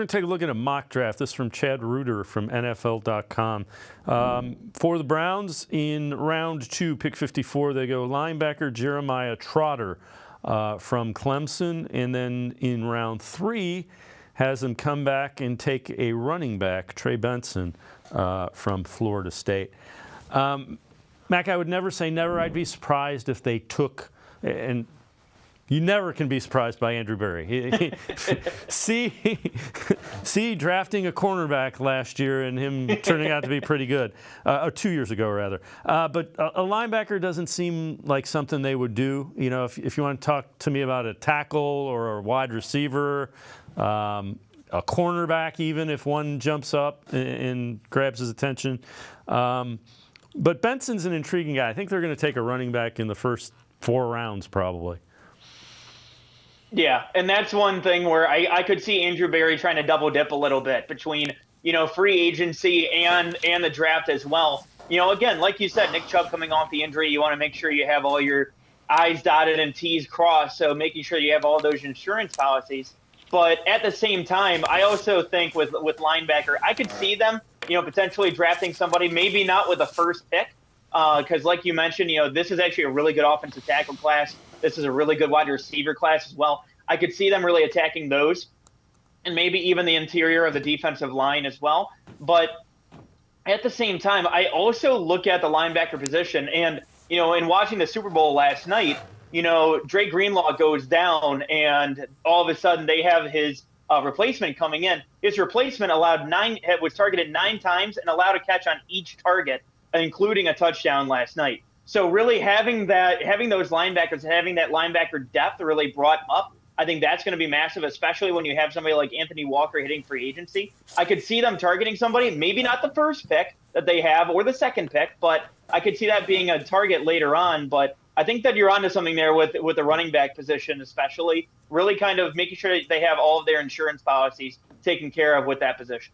We're going to take a look at a mock draft. This is from Chad Reuter from NFL.com. For the Browns, in round 2, pick 54, they go linebacker Jeremiah Trotter from Clemson. And then in round 3, has them come back and take a running back, Trey Benson, from Florida State. Mac, I would never say never. I'd be surprised if they took, and you never can be surprised by Andrew Berry. See drafting a cornerback last year and him turning out to be pretty good, or 2 years ago rather. But a linebacker doesn't seem like something they would do. You know, if you want to talk to me about a tackle or a wide receiver, a cornerback, even if one jumps up and grabs his attention. But Benson's an intriguing guy. I think they're going to take a running back in the first 4 rounds probably. Yeah, and that's one thing where I could see Andrew Berry trying to double dip a little bit between, free agency and the draft as well. Again, like you said, Nick Chubb coming off the injury, you want to make sure you have all your I's dotted and T's crossed, so making sure you have all those insurance policies. But at the same time, I also think with linebacker, I could see them, potentially drafting somebody, maybe not with the first pick, because like you mentioned, this is actually a really good offensive tackle class. This is a really good wide receiver class as well. I could see them really attacking those and maybe even the interior of the defensive line as well. But at the same time, I also look at the linebacker position and, in watching the Super Bowl last night, Dre Greenlaw goes down and all of a sudden they have his replacement coming in. His replacement was targeted 9 times and allowed a catch on each target, including a touchdown last night. So really having those linebackers, having that linebacker depth really brought up, I think that's going to be massive, especially when you have somebody like Anthony Walker hitting free agency. I could see them targeting somebody, maybe not the first pick that they have or the second pick, but I could see that being a target later on. But I think that you're onto something there with the running back position, especially really kind of making sure that they have all of their insurance policies taken care of with that position.